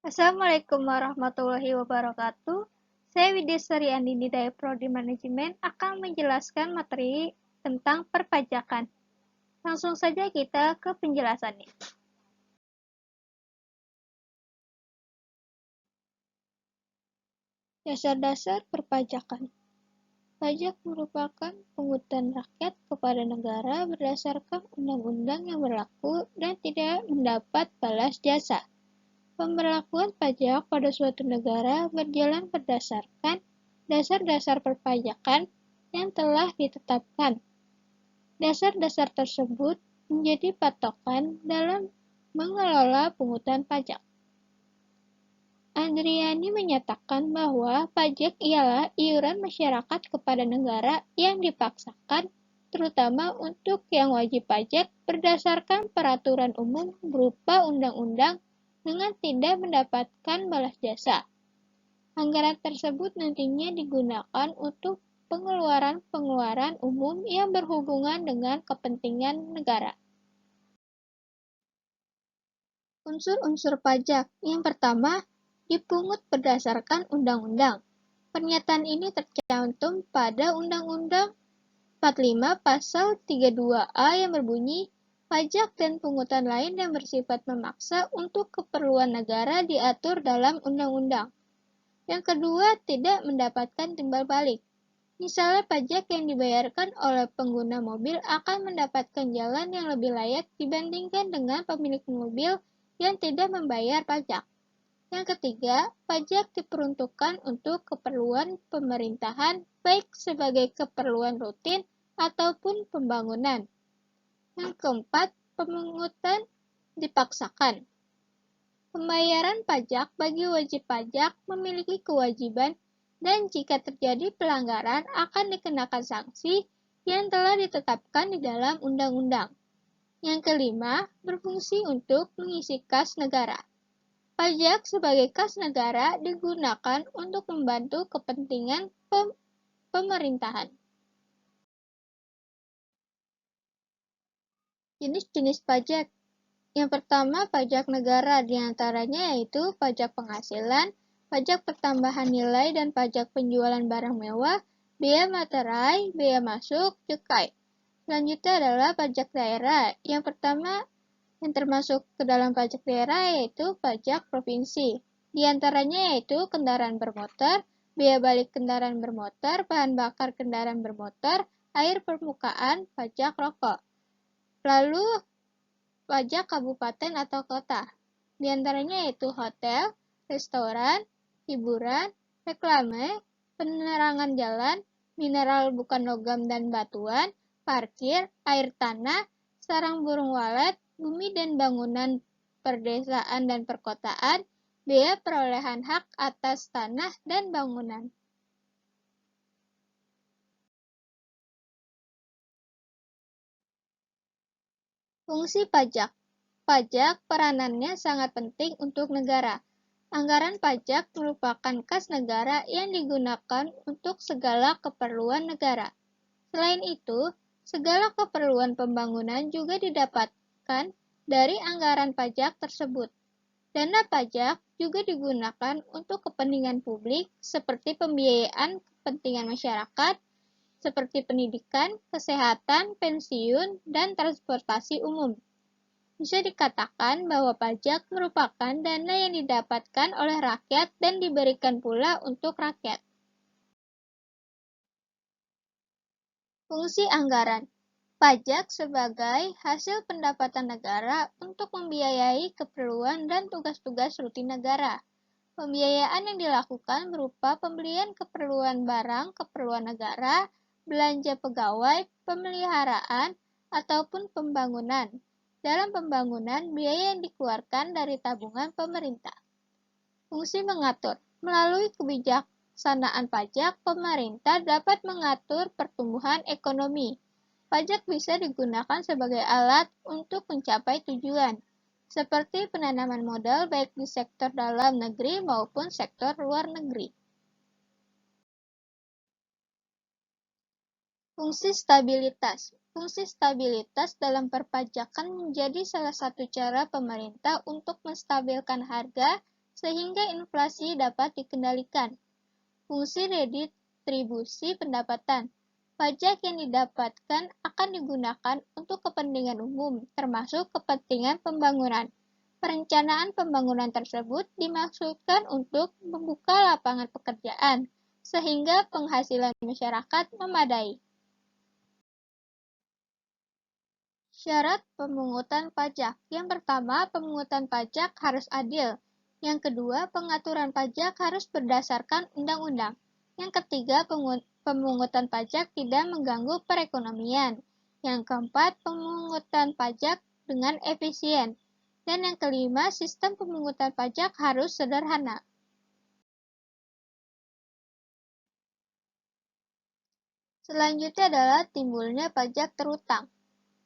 Assalamualaikum warahmatullahi wabarakatuh. Saya Widya Andini dari Prodi Manajemen akan menjelaskan materi tentang perpajakan. Langsung saja kita ke penjelasannya. Dasar-dasar perpajakan. Pajak merupakan pungutan rakyat kepada negara berdasarkan undang-undang yang berlaku dan tidak mendapat balas jasa. Pemberlakuan pajak pada suatu negara berjalan berdasarkan dasar-dasar perpajakan yang telah ditetapkan. Dasar-dasar tersebut menjadi patokan dalam mengelola pungutan pajak. Andriani menyatakan bahwa pajak ialah iuran masyarakat kepada negara yang dipaksakan, terutama untuk yang wajib pajak berdasarkan peraturan umum berupa undang-undang dengan tidak mendapatkan balas jasa. Anggaran tersebut nantinya digunakan untuk pengeluaran-pengeluaran umum yang berhubungan dengan kepentingan negara. Unsur-unsur pajak. Yang pertama, dipungut berdasarkan undang-undang. Pernyataan ini tercantum pada Undang-Undang 45 Pasal 32A yang berbunyi, pajak dan pungutan lain yang bersifat memaksa untuk keperluan negara diatur dalam undang-undang. Yang kedua, tidak mendapatkan timbal balik. Misalnya pajak yang dibayarkan oleh pengguna mobil akan mendapatkan jalan yang lebih layak dibandingkan dengan pemilik mobil yang tidak membayar pajak. Yang ketiga, pajak diperuntukkan untuk keperluan pemerintahan, baik sebagai keperluan rutin ataupun pembangunan. Yang keempat, pemungutan dipaksakan. Pembayaran pajak bagi wajib pajak memiliki kewajiban dan jika terjadi pelanggaran akan dikenakan sanksi yang telah ditetapkan di dalam undang-undang. Yang kelima, berfungsi untuk mengisi kas negara. Pajak sebagai kas negara digunakan untuk membantu kepentingan pemerintahan. Jenis-jenis pajak. Yang pertama, pajak negara, diantaranya yaitu pajak penghasilan, pajak pertambahan nilai, dan pajak penjualan barang mewah, bea materai, bea masuk, cukai. Selanjutnya adalah pajak daerah. Yang pertama yang termasuk ke dalam pajak daerah yaitu pajak provinsi. Di antaranya yaitu kendaraan bermotor, bea balik kendaraan bermotor, bahan bakar kendaraan bermotor, air permukaan, pajak rokok. Lalu pajak kabupaten atau kota. Di antaranya yaitu hotel, restoran, hiburan, reklame, penerangan jalan, mineral bukan logam dan batuan, parkir, air tanah, sarang burung walet, bumi dan bangunan perdesaan dan perkotaan, bea perolehan hak atas tanah dan bangunan. Fungsi pajak. Pajak peranannya sangat penting untuk negara. Anggaran pajak merupakan kas negara yang digunakan untuk segala keperluan negara. Selain itu, segala keperluan pembangunan juga didapatkan dari anggaran pajak tersebut. Dana pajak juga digunakan untuk kepentingan publik seperti pembiayaan kepentingan masyarakat, seperti pendidikan, kesehatan, pensiun, dan transportasi umum. Bisa dikatakan bahwa pajak merupakan dana yang didapatkan oleh rakyat dan diberikan pula untuk rakyat. Fungsi anggaran. Pajak sebagai hasil pendapatan negara untuk membiayai keperluan dan tugas-tugas rutin negara. Pembiayaan yang dilakukan berupa pembelian keperluan barang, keperluan negara, belanja pegawai, pemeliharaan, ataupun pembangunan. Dalam pembangunan, biaya yang dikeluarkan dari tabungan pemerintah. Fungsi mengatur. Melalui kebijaksanaan pajak, pemerintah dapat mengatur pertumbuhan ekonomi. Pajak bisa digunakan sebagai alat untuk mencapai tujuan, seperti penanaman modal baik di sektor dalam negeri maupun sektor luar negeri. Fungsi stabilitas. Fungsi stabilitas dalam perpajakan menjadi salah satu cara pemerintah untuk menstabilkan harga sehingga inflasi dapat dikendalikan. Fungsi redistribusi pendapatan. Pajak yang didapatkan akan digunakan untuk kepentingan umum, termasuk kepentingan pembangunan. Perencanaan pembangunan tersebut dimaksudkan untuk membuka lapangan pekerjaan, sehingga penghasilan masyarakat memadai. Syarat pemungutan pajak. Yang pertama, pemungutan pajak harus adil. Yang kedua, pengaturan pajak harus berdasarkan undang-undang. Yang ketiga, pemungutan pajak tidak mengganggu perekonomian. Yang keempat, pemungutan pajak dengan efisien. Dan yang kelima, sistem pemungutan pajak harus sederhana. Selanjutnya adalah timbulnya pajak terutang.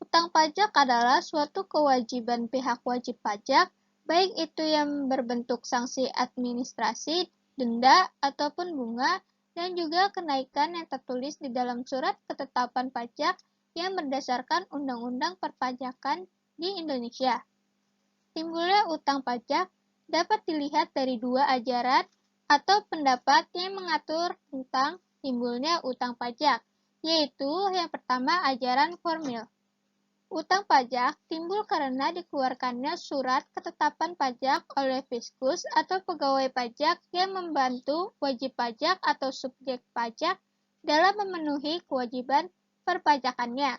Utang pajak adalah suatu kewajiban pihak wajib pajak, baik itu yang berbentuk sanksi administrasi, denda, ataupun bunga, dan juga kenaikan yang tertulis di dalam surat ketetapan pajak yang berdasarkan Undang-Undang Perpajakan di Indonesia. Timbulnya utang pajak dapat dilihat dari dua ajaran atau pendapat yang mengatur tentang timbulnya utang pajak, yaitu yang pertama ajaran formil. Utang pajak timbul karena dikeluarkannya surat ketetapan pajak oleh fiskus atau pegawai pajak yang membantu wajib pajak atau subjek pajak dalam memenuhi kewajiban perpajakannya.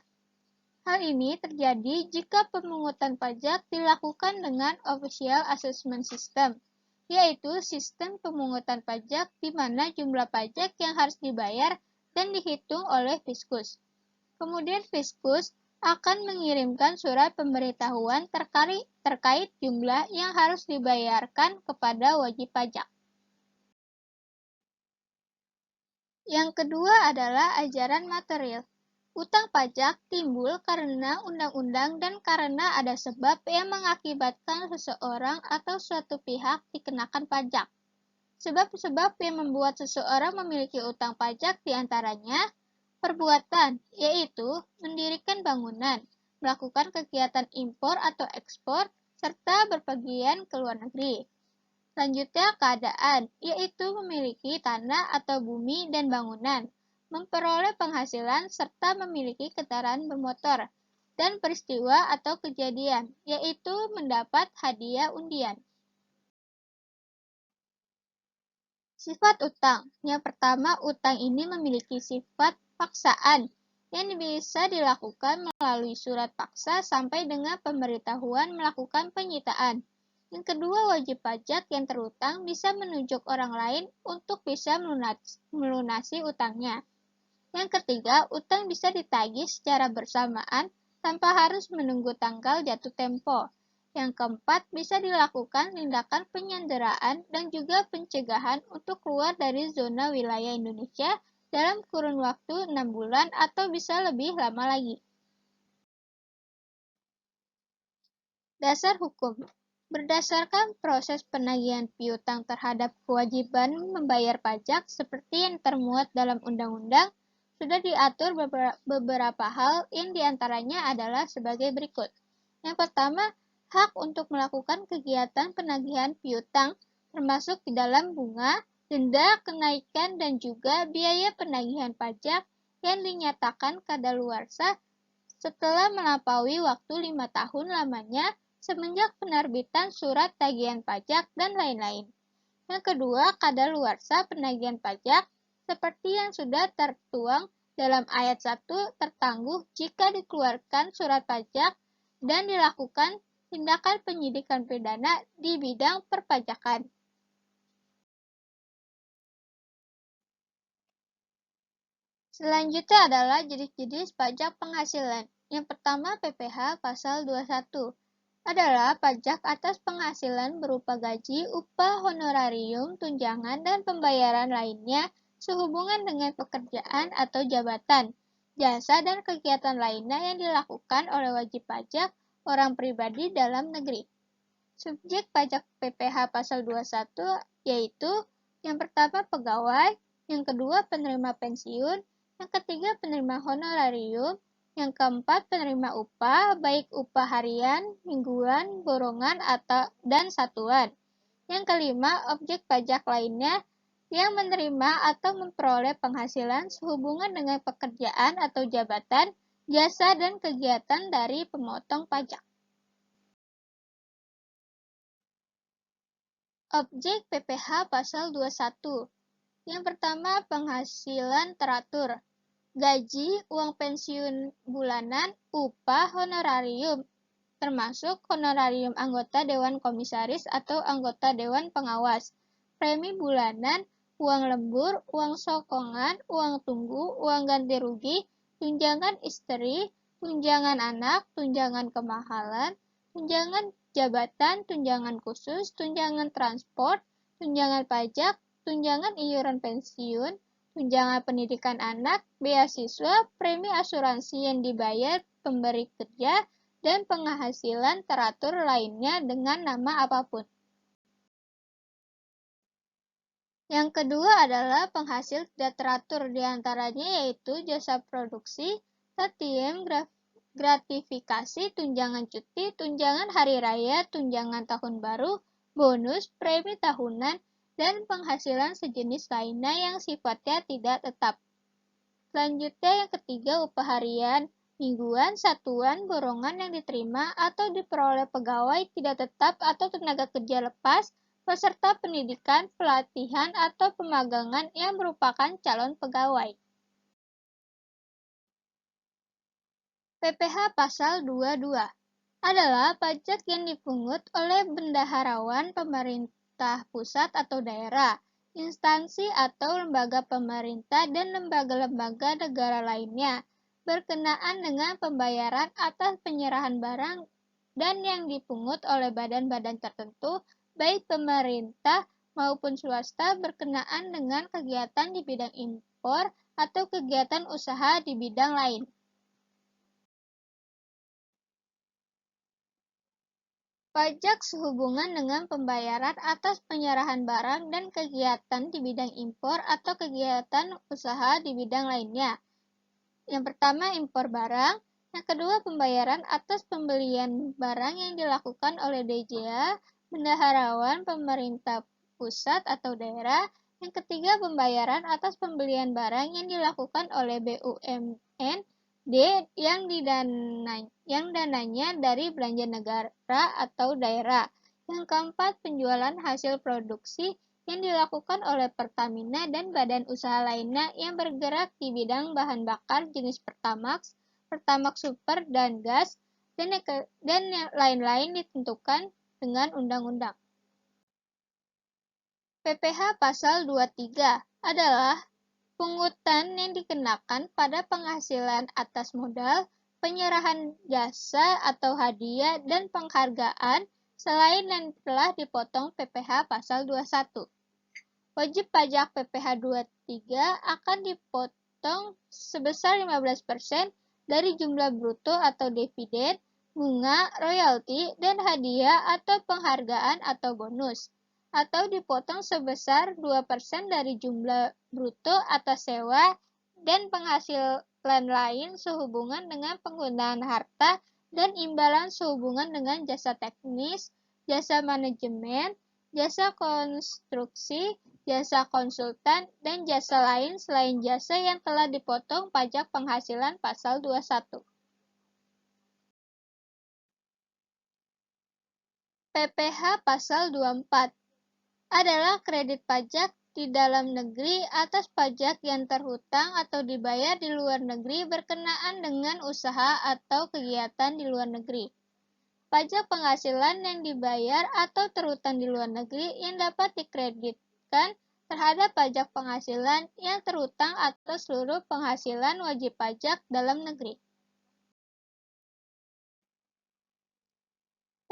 Hal ini terjadi jika pemungutan pajak dilakukan dengan Official Assessment System, yaitu sistem pemungutan pajak di mana jumlah pajak yang harus dibayar dan dihitung oleh fiskus. Kemudian fiskus akan mengirimkan surat pemberitahuan terkait jumlah yang harus dibayarkan kepada wajib pajak. Yang kedua adalah ajaran material. Utang pajak timbul karena undang-undang dan karena ada sebab yang mengakibatkan seseorang atau suatu pihak dikenakan pajak. Sebab-sebab yang membuat seseorang memiliki utang pajak diantaranya perbuatan, yaitu mendirikan bangunan, melakukan kegiatan impor atau ekspor, serta berpergian ke luar negeri. Selanjutnya keadaan, yaitu memiliki tanah atau bumi dan bangunan, memperoleh penghasilan, serta memiliki kendaraan bermotor. Dan peristiwa atau kejadian, yaitu mendapat hadiah undian. Sifat utang. Yang pertama, utang ini memiliki sifat paksaan yang bisa dilakukan melalui surat paksa sampai dengan pemberitahuan melakukan penyitaan. Yang kedua, wajib pajak yang terutang bisa menunjuk orang lain untuk bisa melunasi utangnya. Yang ketiga, utang bisa ditagih secara bersamaan tanpa harus menunggu tanggal jatuh tempo. Yang keempat, bisa dilakukan tindakan penyanderaan dan juga pencegahan untuk keluar dari zona wilayah Indonesia dalam kurun waktu 6 bulan atau bisa lebih lama lagi. Dasar hukum. Berdasarkan proses penagihan piutang terhadap kewajiban membayar pajak seperti yang termuat dalam undang-undang, sudah diatur beberapa hal yang diantaranya adalah sebagai berikut. Yang pertama, hak untuk melakukan kegiatan penagihan piutang, termasuk di dalam bunga, denda, kenaikan, dan juga biaya penagihan pajak yang dinyatakan kadaluarsa setelah melampaui waktu 5 tahun lamanya semenjak penerbitan surat tagihan pajak dan lain-lain. Yang kedua, kadaluarsa penagihan pajak seperti yang sudah tertuang dalam ayat 1 tertangguh jika dikeluarkan surat pajak dan dilakukan tindakan penyidikan pidana di bidang perpajakan. Selanjutnya adalah jenis-jenis pajak penghasilan. Yang pertama PPh pasal 21 adalah pajak atas penghasilan berupa gaji, upah, honorarium, tunjangan, dan pembayaran lainnya sehubungan dengan pekerjaan atau jabatan, jasa, dan kegiatan lainnya yang dilakukan oleh wajib pajak orang pribadi dalam negeri. Subjek pajak PPh pasal 21 yaitu yang pertama pegawai, yang kedua penerima pensiun, yang ketiga penerima honorarium, yang keempat penerima upah, baik upah harian, mingguan, borongan, dan satuan. Yang kelima, objek pajak lainnya yang menerima atau memperoleh penghasilan sehubungan dengan pekerjaan atau jabatan, jasa, dan kegiatan dari pemotong pajak. Objek PPh Pasal 21. Yang pertama, penghasilan teratur. Gaji, uang pensiun bulanan, upah, honorarium, termasuk honorarium anggota Dewan Komisaris atau anggota Dewan Pengawas, premi bulanan, uang lembur, uang sokongan, uang tunggu, uang ganti rugi, tunjangan istri, tunjangan anak, tunjangan kemahalan, tunjangan jabatan, tunjangan khusus, tunjangan transport, tunjangan pajak, tunjangan iuran pensiun, tunjangan pendidikan anak, beasiswa, premi asuransi yang dibayar pemberi kerja, dan penghasilan teratur lainnya dengan nama apapun. Yang kedua adalah penghasil tidak teratur, diantaranya yaitu jasa produksi, ATM, gratifikasi, tunjangan cuti, tunjangan hari raya, tunjangan tahun baru, bonus, premi tahunan, dan penghasilan sejenis lainnya yang sifatnya tidak tetap. Selanjutnya yang ketiga, upah harian, mingguan, satuan, borongan yang diterima atau diperoleh pegawai tidak tetap atau tenaga kerja lepas, peserta pendidikan, pelatihan, atau pemagangan yang merupakan calon pegawai. PPh Pasal 22 adalah pajak yang dipungut oleh bendaharawan pemerintah pusat atau daerah, instansi atau lembaga pemerintah dan lembaga-lembaga negara lainnya, berkenaan dengan pembayaran atas penyerahan barang dan yang dipungut oleh badan-badan tertentu, baik pemerintah maupun swasta berkenaan dengan kegiatan di bidang impor atau kegiatan usaha di bidang lain. Pajak sehubungan dengan pembayaran atas penyerahan barang dan kegiatan di bidang impor atau kegiatan usaha di bidang lainnya. Yang pertama, impor barang. Yang kedua, pembayaran atas pembelian barang yang dilakukan oleh DJA, bendaharawan pemerintah pusat atau daerah. Yang ketiga, pembayaran atas pembelian barang yang dilakukan oleh BUMN, D yang dananya dari belanja negara atau daerah. Yang keempat, penjualan hasil produksi yang dilakukan oleh Pertamina dan badan usaha lainnya yang bergerak di bidang bahan bakar jenis Pertamax, Pertamax Super, dan gas, dan yang lain-lain ditentukan dengan undang-undang. PPh Pasal 23 adalah pungutan yang dikenakan pada penghasilan atas modal, penyerahan jasa atau hadiah, dan penghargaan selain yang telah dipotong PPh Pasal 21. Wajib pajak PPh 23 akan dipotong sebesar 15% dari jumlah bruto atau dividen, bunga, royalti, dan hadiah atau penghargaan atau bonus, atau dipotong sebesar 2% dari jumlah bruto atas sewa dan penghasilan lain sehubungan dengan penggunaan harta dan imbalan sehubungan dengan jasa teknis, jasa manajemen, jasa konstruksi, jasa konsultan, dan jasa lain selain jasa yang telah dipotong pajak penghasilan Pasal 21. PPh Pasal 24 adalah kredit pajak di dalam negeri atas pajak yang terhutang atau dibayar di luar negeri berkenaan dengan usaha atau kegiatan di luar negeri. Pajak penghasilan yang dibayar atau terhutang di luar negeri yang dapat dikreditkan terhadap pajak penghasilan yang terhutang atau seluruh penghasilan wajib pajak dalam negeri.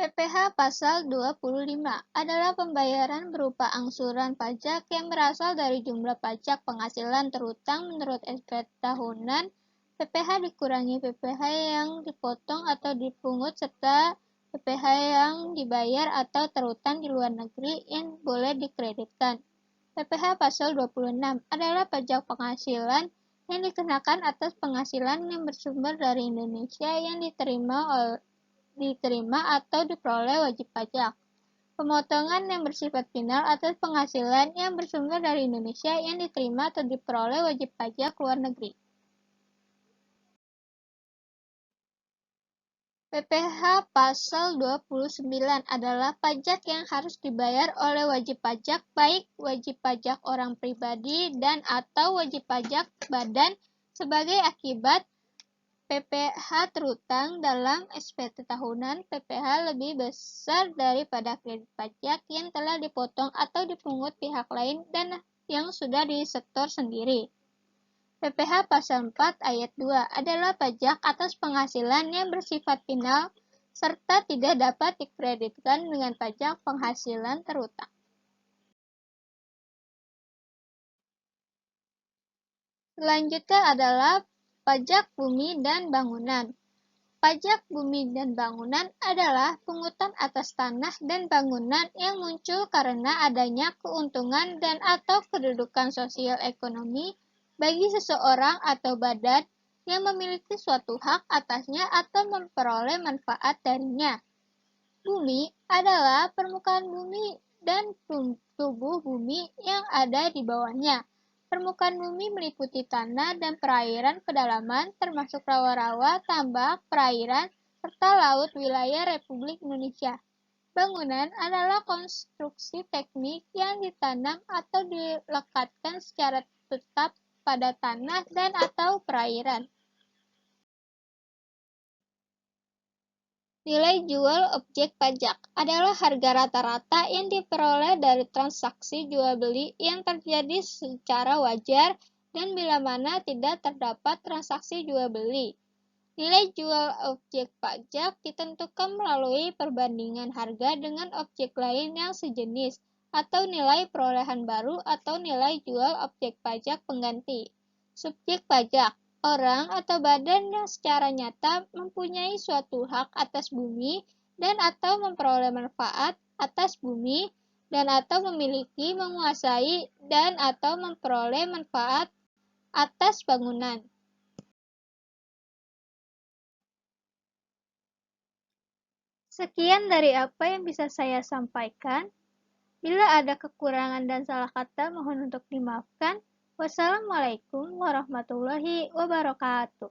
PPh Pasal 25 adalah pembayaran berupa angsuran pajak yang berasal dari jumlah pajak penghasilan terhutang menurut SPT tahunan. PPh dikurangi PPh yang dipotong atau dipungut serta PPh yang dibayar atau terhutang di luar negeri yang boleh dikreditkan. PPh Pasal 26 adalah pajak penghasilan yang dikenakan atas penghasilan yang bersumber dari Indonesia yang diterima atau diperoleh wajib pajak. Pemotongan yang bersifat final atas penghasilan yang bersumber dari Indonesia yang diterima atau diperoleh wajib pajak luar negeri. PPh Pasal 29 adalah pajak yang harus dibayar oleh wajib pajak baik wajib pajak orang pribadi dan atau wajib pajak badan sebagai akibat PPh terutang dalam SPT tahunan. PPh lebih besar daripada kredit pajak yang telah dipotong atau dipungut pihak lain dan yang sudah disetor sendiri. PPh Pasal 4 Ayat 2 adalah pajak atas penghasilan yang bersifat final serta tidak dapat dikreditkan dengan pajak penghasilan terutang. Selanjutnya adalah pajak bumi dan bangunan. Pajak bumi dan bangunan adalah pungutan atas tanah dan bangunan yang muncul karena adanya keuntungan dan atau kedudukan sosial ekonomi bagi seseorang atau badan yang memiliki suatu hak atasnya atau memperoleh manfaat darinya. Bumi adalah permukaan bumi dan tubuh bumi yang ada di bawahnya. Permukaan bumi meliputi tanah dan perairan pedalaman termasuk rawa-rawa, tambak, perairan, serta laut wilayah Republik Indonesia. Bangunan adalah konstruksi teknik yang ditanam atau dilekatkan secara tetap pada tanah dan atau perairan. Nilai jual objek pajak adalah harga rata-rata yang diperoleh dari transaksi jual-beli yang terjadi secara wajar dan bila mana tidak terdapat transaksi jual-beli. Nilai jual objek pajak ditentukan melalui perbandingan harga dengan objek lain yang sejenis atau nilai perolehan baru atau nilai jual objek pajak pengganti. Subjek pajak orang atau badan yang secara nyata mempunyai suatu hak atas bumi dan atau memperoleh manfaat atas bumi dan atau memiliki, menguasai, dan atau memperoleh manfaat atas bangunan. Sekian dari apa yang bisa saya sampaikan. Bila ada kekurangan dan salah kata, mohon untuk dimaafkan. Wassalamualaikum warahmatullahi wabarakatuh.